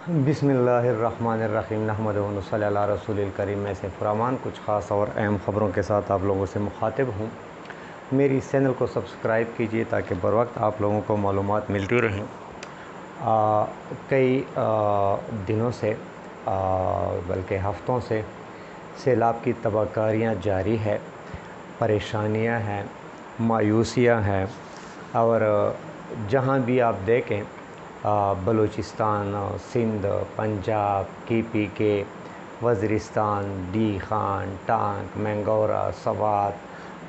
बिस्मिल्लाहिर्रहमानिर्रहीम नहमदुहु व नसल्ली अला रसूलिल करीम। में से फरमान कुछ ख़ास और अहम ख़बरों के साथ आप लोगों से मुखातिब हूँ। मेरी इस चैनल को सब्सक्राइब कीजिए ताकि बर वक्त आप लोगों को मालूमात मिलती रहें। कई दिनों से बल्कि हफ़्तों से सैलाब की तबाहकारियाँ जारी है, परेशानियाँ हैं, मायूसियाँ हैं और जहाँ भी आप देखें Balochistan, Sindh, Punjab, KPK, Waziristan, D Khan, Tank, Mingora, Swat,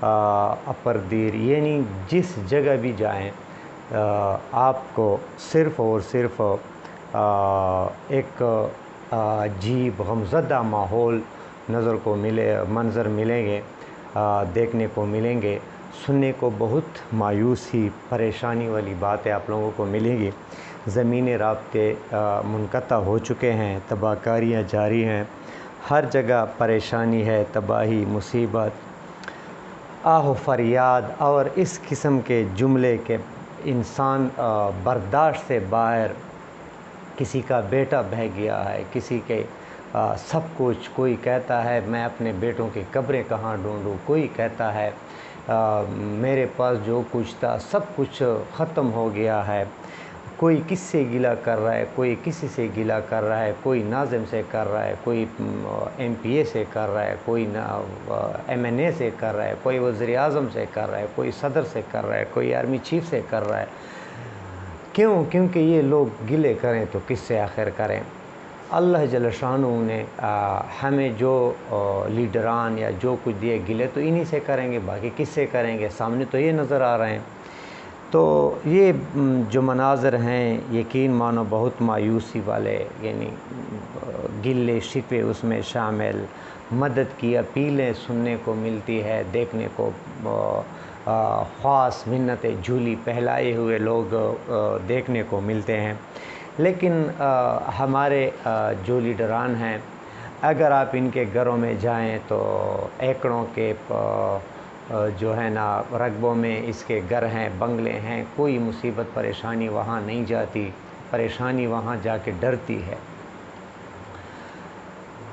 upper Dir, यानी जिस जगह भी जाएं आपको सिर्फ़ और सिर्फ़ एक अजीब गमज़दा माहौल मंज़र मिलेंगे, देखने को मिलेंगे, सुनने को बहुत मायूसी परेशानी वाली बातें आप लोगों को मिलेंगी। ज़मीनी राब्ते मुनक़ता हो चुके हैं, तबाहकारियाँ जारी हैं, हर जगह परेशानी है, तबाही, मुसीबत, आहो फरियाद और इस किस्म के जुमले के इंसान बर्दाश्त से बाहर। किसी का बेटा बह गया है, किसी के सब कुछ, कोई कहता है मैं अपने बेटों की कब्रें कहाँ ढूंढूं, कोई कहता है मेरे पास जो कुछ था सब कुछ ख़त्म हो गया है। कोई किससे गिला कर रहा है, कोई किसी से गिला कर रहा है, कोई नाज़िम से कर रहा है, कोई MPA से कर रहा है, कोई MNA से कर रहा है, कोई वज़ीर आज़म से कर रहा है, कोई सदर से कर रहा है, कोई आर्मी चीफ़ से कर रहा है। क्यों? क्योंकि ये लोग गिले करें तो किससे आखिर करें। अल्लाह जल्ल शानहू ने हमें जो लीडरान या जो कुछ दिए गिले तो इन्हीं से करेंगे, बाकी किससे करेंगे। सामने तो ये नज़र आ रहे हैं। तो ये जो मनाज़र हैं यकीन मानो बहुत मायूसी वाले, यानी गिले शिकवे उसमें शामिल, मदद की अपीलें सुनने को मिलती है, देखने को ख़ास मिन्नतें झूली पहलाए हुए लोग देखने को मिलते हैं। लेकिन हमारे जो लीडरान हैं, अगर आप इनके घरों में जाएं तो एकड़ों के जो है ना रकबों में इसके घर हैं, बंगले हैं, कोई मुसीबत परेशानी वहाँ नहीं जाती, परेशानी वहाँ जाके डरती है।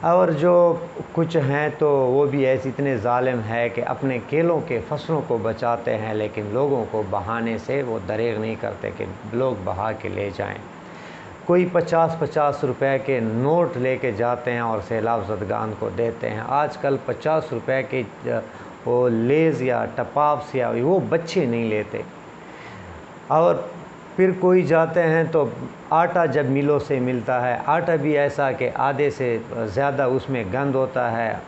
और जो कुछ हैं तो वो भी ऐसे इतने ज़ालिम है कि अपने केलों के फसलों को बचाते हैं, लेकिन लोगों को बहाने से वो दरेग नहीं करते कि लोग बहा के ले जाएं। कोई 50-50 रुपए के नोट लेके जाते हैं और सैलाब ज़दगान को देते हैं। आजकल 50 रुपए के वो लेज़ या टपाप्स या वो बच्चे नहीं लेते। और फिर कोई जाते हैं तो आटा जब मिलों से मिलता है, आटा भी ऐसा कि आधे से ज़्यादा उसमें गंद होता है,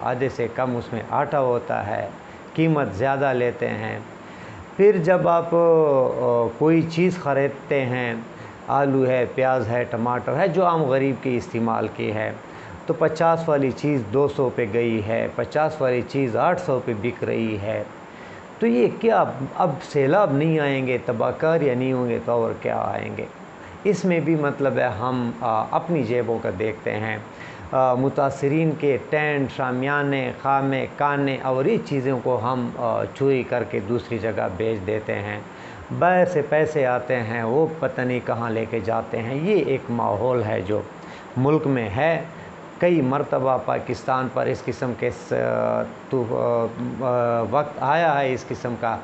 आधे से कम उसमें आटा होता है, कीमत ज़्यादा लेते हैं। फिर जब आप कोई चीज़ ख़रीदते हैं, आलू है, प्याज है, टमाटर है, जो आम गरीब की इस्तेमाल की है, तो 50 वाली चीज़ 200 पे गई है, 50 वाली चीज़ 800 पे बिक रही है। तो ये क्या, अब सैलाब नहीं आएंगे, तबाहकारियाँ नहीं होंगे तो और क्या आएंगे। इसमें भी मतलब है हम अपनी जेबों का देखते हैं। मुतासरीन के टेंट, शामियाने, खामे, काने और ये चीज़ों को हम चोरी करके दूसरी जगह बेच देते हैं। बाहर से पैसे आते हैं, वो पता नहीं कहाँ लेके जाते हैं। ये एक माहौल है जो मुल्क में है। कई मरतबा पाकिस्तान पर इस किस्म के वक्त आया है इस किस्म का,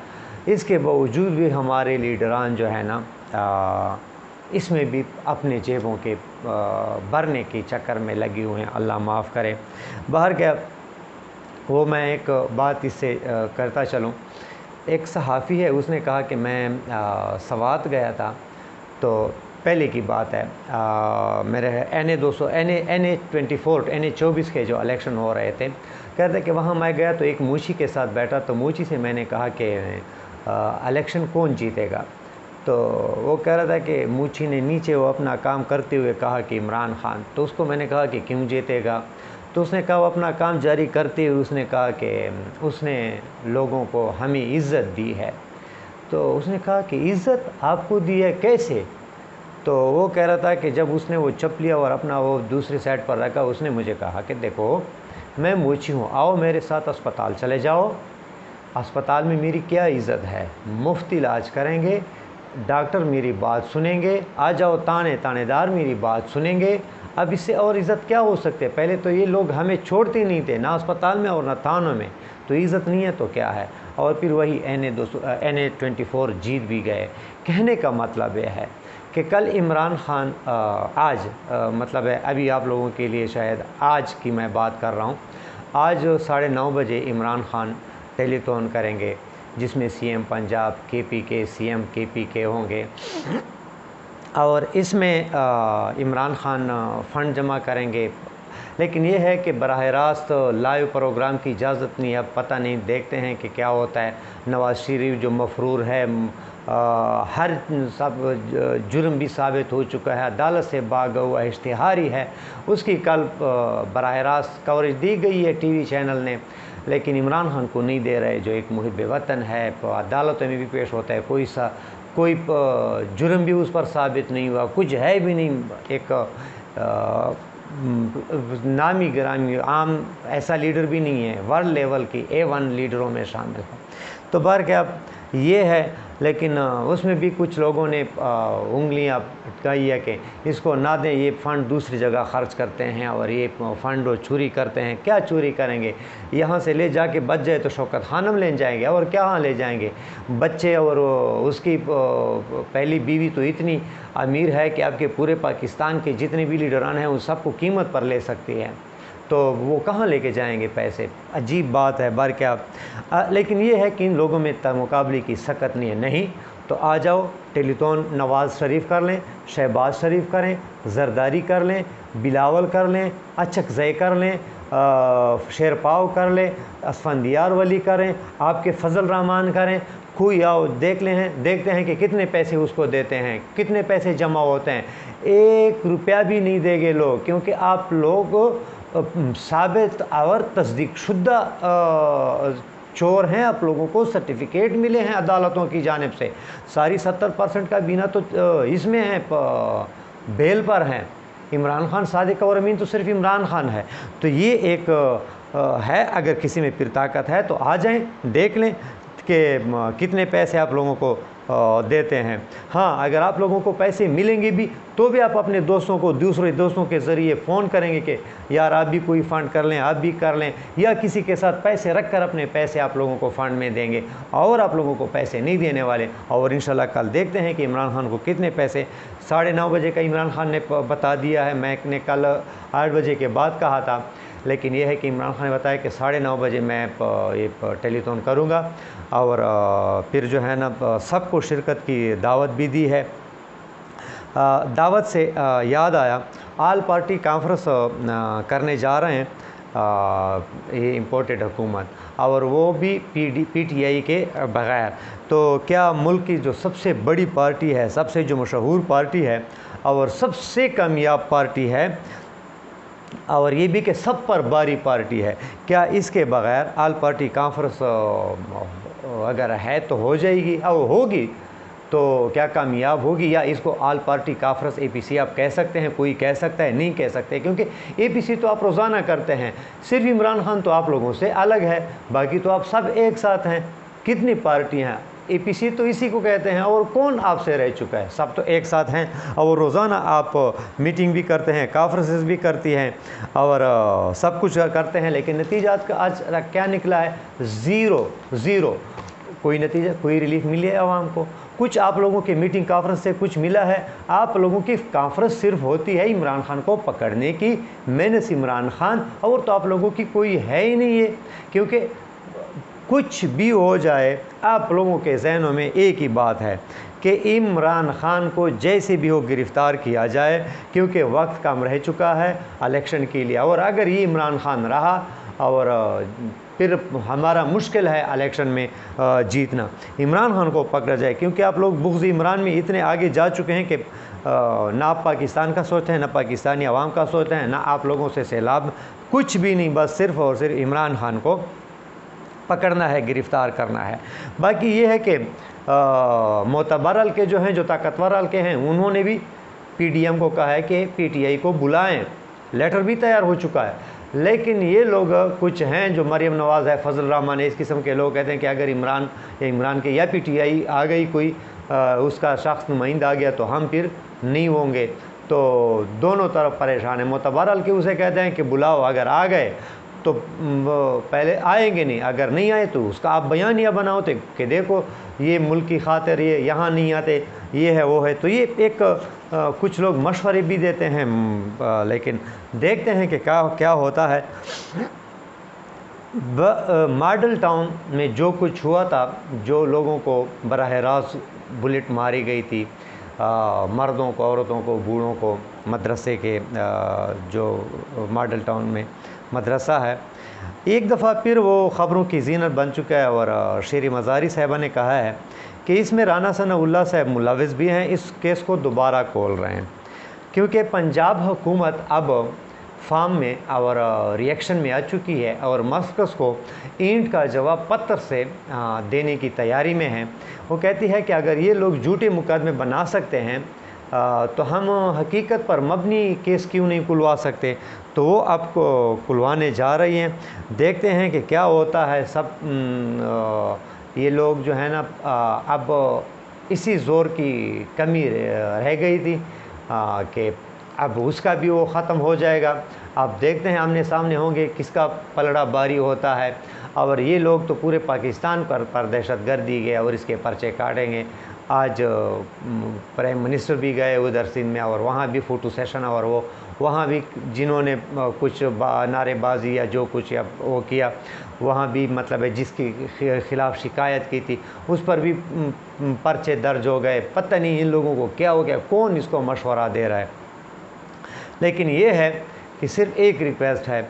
इसके बावजूद भी हमारे लीडरान जो है ना इसमें भी अपने जेबों के भरने के चक्कर में लगे हुए हैं। अल्लाह माफ़ करे। बाहर क्या, वो मैं एक बात इससे करता चलूँ। एक सहाफ़ी है, उसने कहा कि मैं सवात गया था, तो पहले की बात है, मेरे NA24 के जो इलेक्शन हो रहे थे, कहते कि वहाँ मैं गया तो एक मूची के साथ बैठा, तो मूची से मैंने कहा कि इलेक्शन कौन जीतेगा। तो वो कह रहा था कि मूची ने नीचे वो अपना काम करते हुए कहा कि इमरान खान। तो उसको मैंने कहा कि क्यों जीतेगा। तो उसने कहा वो अपना काम जारी करते हुए उसने कहा कि उसने लोगों को हमें इज़्ज़त दी है। तो उसने कहा कि इज़्ज़त आपको दी है, कैसे। तो वो कह रहा था कि जब उसने वो चप लिया और अपना वो दूसरी साइड पर रखा, उसने मुझे कहा कि देखो मैं मूची हूँ, आओ मेरे साथ अस्पताल चले जाओ, अस्पताल में मेरी क्या इज़्ज़त है, मुफ्त इलाज करेंगे, डॉक्टर मेरी बात सुनेंगे, आ जाओ ताने दार मेरी बात सुनेंगे। अब इससे और इज़्ज़त क्या हो सकती है? पहले तो ये लोग हमें छोड़ते नहीं थे, ना अस्पताल में और ना थानों में, तो इज़्ज़त नहीं है तो क्या है? और फिर वही NA24 जीत भी गए। कहने का मतलब यह है कि कल इमरान खान आज मतलब है, अभी आप लोगों के लिए शायद आज की मैं बात कर रहा हूँ, आज 9:30 बजे इमरान खान टेलीथॉन करेंगे, जिसमें CM Punjab KPK CM KPK होंगे, और इसमें इमरान खान फ़ंड जमा करेंगे। लेकिन ये है कि बराह रास्त लाइव प्रोग्राम की इजाज़त नहीं, अब पता नहीं, देखते हैं कि क्या होता है। नवाज़ शरीफ जो मफरूर है, हर सब जुर्म भी साबित हो चुका है, अदालत से भागा हुआ इश्तिहारी है, उसकी कल बराह रास्त कवरेज दी गई है TV चैनल ने, लेकिन इमरान खान को नहीं दे रहे, जो एक मुहिब वतन है। अदालतों में भी पेश होता है, कोई जुर्म भी उस पर साबित नहीं हुआ, कुछ है भी नहीं, एक नामी गिरामी आम ऐसा लीडर भी नहीं है, वर्ल्ड लेवल की A1 लीडरों में शामिल है। तो बार क्या ये है, लेकिन उसमें भी कुछ लोगों ने उंगलियां अटकाई है कि इसको ना दें, ये फ़ंड दूसरी जगह खर्च करते हैं और ये फ़ंड चोरी करते हैं। क्या चोरी करेंगे? यहाँ से ले जाके बच जाए तो शौकत खानम ले जाएंगे, और क्या ले जाएंगे? बच्चे और उसकी पहली बीवी तो इतनी अमीर है कि आपके पूरे पाकिस्तान के जितने भी लीडरान हैं उन सबको कीमत पर ले सकती है, तो वो कहाँ लेके जाएंगे पैसे? अजीब बात है बार क्या। लेकिन ये है कि इन लोगों में मुकाबले की सकत नहीं है। नहीं तो आ जाओ टेलीथॉन, नवाज़ शरीफ कर लें, शहबाज शरीफ करें, जरदारी कर लें, बिलावल कर लें, अचकज़ई कर लें, शेरपाव कर लें, असफंदियार वली करें, आपके फजल रहमान करें, कोई आओ देखते हैं कि कितने पैसे उसको देते हैं, कितने पैसे जमा होते हैं। 1 रुपया भी नहीं देंगे लोग, क्योंकि आप लोग साबित और तस्दीक शुद्धा चोर हैं। आप लोगों को सर्टिफिकेट मिले हैं अदालतों की जानिब से, सारी 70% का बीना तो इसमें है, बेल पर हैं। इमरान खान, सादिक और अमीन तो सिर्फ इमरान खान है। तो ये एक है, अगर किसी में फिर ताकत है तो आ जाएं, देख लें कि कितने पैसे आप लोगों को देते हैं। हाँ, अगर आप लोगों को पैसे मिलेंगे भी तो भी आप अपने दोस्तों को, दूसरे दोस्तों के ज़रिए फ़ोन करेंगे कि यार आप भी कोई फ़ंड कर लें, आप भी कर लें, या किसी के साथ पैसे रख कर अपने पैसे आप लोगों को फ़ंड में देंगे, और आप लोगों को पैसे नहीं देने वाले। और इंशाल्लाह कल देखते हैं कि इमरान खान को कितने पैसे। 9:30 बजे का इमरान खान ने बता दिया है, मैंने कल 8 बजे के बाद कहा था, लेकिन यह है कि इमरान खान ने बताया कि 9:30 बजे मैं ये टेलीथॉन करूँगा, और फिर जो है ना सबको शिरकत की दावत भी दी है। दावत से याद आया, आल पार्टी कॉन्फ्रेंस करने जा रहे हैं ये इम्पोर्टेड हुकूमत, और वो भी PTI के बग़ैर। तो क्या मुल्क की जो सबसे बड़ी पार्टी है, सबसे जो मशहूर पार्टी है और सबसे कामयाब पार्टी है, और ये भी कि सब पर भारी पार्टी है, क्या इसके बग़ैर आल पार्टी कॉन्फ्रेंस अगर है तो हो जाएगी, और होगी तो क्या कामयाब होगी? या इसको आल पार्टी कॉन्फ्रेंस APC आप कह सकते हैं? कोई कह सकता है? नहीं कह सकते, क्योंकि APC तो आप रोज़ाना करते हैं। सिर्फ इमरान खान तो आप लोगों से अलग है, बाकी तो आप सब एक साथ हैं। कितनी पार्टियाँ हैं? APC तो इसी को कहते हैं, और कौन आपसे रह चुका है? सब तो एक साथ हैं, और रोज़ाना आप मीटिंग भी करते हैं, कॉन्फ्रेंसेस भी करती हैं, और सब कुछ करते हैं, लेकिन नतीजा आज क्या निकला है? ज़ीरो। कोई नतीजा, कोई रिलीफ मिली है आवाम को? कुछ आप लोगों की मीटिंग कॉन्फ्रेंस से कुछ मिला है? आप लोगों की कॉन्फ्रेंस सिर्फ होती है इमरान खान को पकड़ने की, मेनस इमरान खान, और तो आप लोगों की कोई है ही नहीं है। क्योंकि कुछ भी हो जाए, आप लोगों के जहनों में एक ही बात है कि इमरान खान को जैसे भी हो गिरफ़्तार किया जाए, क्योंकि वक्त कम रह चुका है इलेक्शन के लिए। और अगर ये इमरान खान रहा, और फिर हमारा मुश्किल है इलेक्शन में जीतना। इमरान खान को पकड़ा जाए, क्योंकि आप लोग बुग़्ज़ इमरान में इतने आगे जा चुके हैं कि ना आप पाकिस्तान का सोचते हैं, ना पाकिस्तानी अवाम का सोचते हैं, ना आप लोगों से सैलाब, कुछ भी नहीं, बस सिर्फ़ और सिर्फ इमरान खान को पकड़ना है, गिरफ़्तार करना है। बाकी ये है कि मोतबर हल्के जो हैं, जो ताकतवर हल्के हैं, उन्होंने भी PDM को कहा है कि PTI को बुलाएं, लेटर भी तैयार हो चुका है। लेकिन ये लोग कुछ हैं जो मरियम नवाज़ है, फजल रहमान है, इस किस्म के लोग कहते हैं कि अगर इमरान के या PTI आ गई कोई اس کا شخص نمائندہ آ گیا تو ہم پھر نہیں ہوں گے، تو دونوں طرف پریشان ہیں۔ متبرل کہ اسے کہتے ہیں کہ بلاؤ، اگر آ گئے تو وہ پہلے آئیں گے نہیں، اگر نہیں آئے تو اس کا آپ بیانیہ بناؤ تھے کہ دیکھو یہ ملک کی خاطر یہ یہاں نہیں آتے، یہ ہے وہ ہے۔ تو یہ ایک کچھ لوگ مشورے بھی دیتے ہیں، لیکن دیکھتے ہیں کہ کیا ہوتا ہے۔ ماڈل ٹاؤن میں جو کچھ ہوا تھا، جو لوگوں کو براہ راست بلٹ ماری گئی تھی، مردوں کو، عورتوں کو، بوڑھوں کو، مدرسے کے جو ماڈل ٹاؤن میں مدرسہ ہے، ایک دفعہ پھر وہ خبروں کی زینت بن چکا ہے، اور شیری مزاری صاحبہ نے کہا ہے کہ اس میں رانا ثناء اللہ صاحب ملوث بھی ہیں، اس کیس کو دوبارہ کھول رہے ہیں، کیونکہ پنجاب حکومت اب فارم میں اور ریئیکشن میں آ چکی ہے، اور مرکز کو اینٹ کا جواب پتر سے دینے کی تیاری میں ہے۔ وہ کہتی ہے کہ اگر یہ لوگ جھوٹے مقدمے بنا سکتے ہیں تو ہم حقیقت پر مبنی کیس کیوں نہیں کھلوا سکتے، تو وہ اب کو کھلوانے جا رہی ہیں۔ دیکھتے ہیں کہ کیا ہوتا ہے۔ سب یہ لوگ جو ہے نا اب اسی زور کی کمی رہ گئی تھی کہ اب اس کا بھی وہ ختم ہو جائے گا۔ اب دیکھتے ہیں آمنے سامنے ہوں گے کس کا پلڑا باری ہوتا ہے، اور یہ لوگ تو پورے پاکستان پر دہشت گردی گئے اور اس کے پرچے کاٹیں گے۔ آج پرائم منسٹر بھی گئے ادھر سندھ میں، اور وہاں بھی فوٹو سیشن، اور وہاں بھی جنہوں نے کچھ نعرے بازی یا جو کچھ وہ کیا، وہاں بھی مطلب ہے جس کی خلاف شکایت کی تھی اس پر بھی پرچے درج ہو گئے۔ پتہ نہیں ان لوگوں کو کیا ہو گیا، کون اس کو مشورہ دے رہا ہے۔ لیکن یہ ہے کہ صرف ایک ریکویسٹ ہے،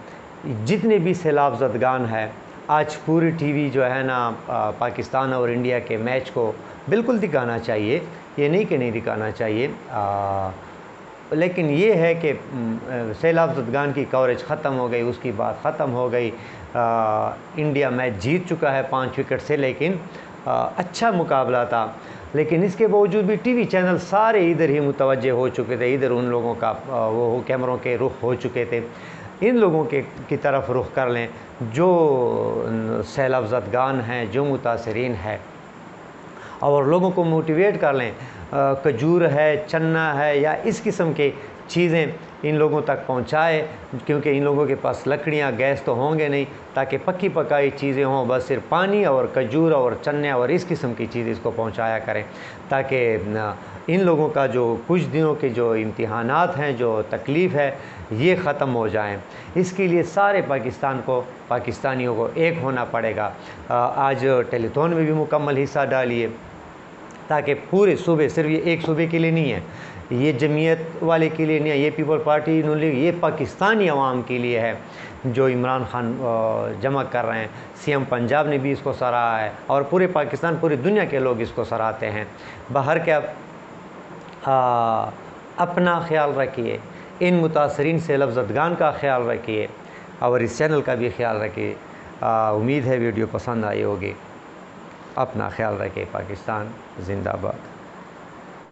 جتنے بھی سیلاب زدگان ہے، آج پوری ٹی وی جو ہے نا پاکستان اور انڈیا کے میچ کو بالکل دکھانا چاہیے، یہ نہیں کہ نہیں دکھانا چاہیے، لیکن یہ ہے کہ سیلاب زدگان کی کوریج ختم ہو گئی، اس کی بات ختم ہو گئی۔ انڈیا میچ جیت چکا ہے 5 وکٹ سے، لیکن اچھا مقابلہ تھا، لیکن اس کے باوجود بھی ٹی وی چینل سارے ادھر ہی متوجہ ہو چکے تھے، ادھر ان لوگوں کا وہ کیمروں کے رخ ہو چکے تھے۔ ان لوگوں کی طرف رخ کر لیں جو سیلاب زدگان ہیں، جو متاثرین ہیں، اور لوگوں کو موٹیویٹ کر لیں۔ کھجور ہے، چنا ہے، یا اس قسم کے چیزیں ان لوگوں تک پہنچائے، کیونکہ ان لوگوں کے پاس لکڑیاں، گیس تو ہوں گے نہیں، تاکہ پکی پکائی چیزیں ہوں، بس صرف پانی اور کھجور اور چنے اور اس قسم کی چیز اس کو پہنچایا کریں، تاکہ ان لوگوں کا جو کچھ دنوں کے جو امتحانات ہیں، جو تکلیف ہے، یہ ختم ہو جائیں۔ اس کے لیے سارے پاکستانیوں کو ایک ہونا پڑے گا۔ آج ٹیلی تھون میں بھی مکمل حصہ ڈالیے، تاکہ پورے صوبے، صرف یہ ایک صوبے کے لیے نہیں ہے، یہ جمعیت والے کے لیے نہیں ہے، یہ پیپل پارٹی نون لیگ، یہ پاکستانی عوام کے لیے ہے جو عمران خان جمع کر رہے ہیں۔ سی ایم پنجاب نے بھی اس کو سراہا ہے، اور پورے پاکستان، پوری دنیا کے لوگ اس کو سراہتے ہیں۔ باہر کیا اپنا خیال رکھیے، ان متاثرین سیلاب زدگان کا خیال رکھیے، اور اس چینل کا بھی خیال رکھیے۔ امید ہے ویڈیو پسند آئی ہوگی۔ اپنا خیال رکھیں۔ پاکستان زندہ باد۔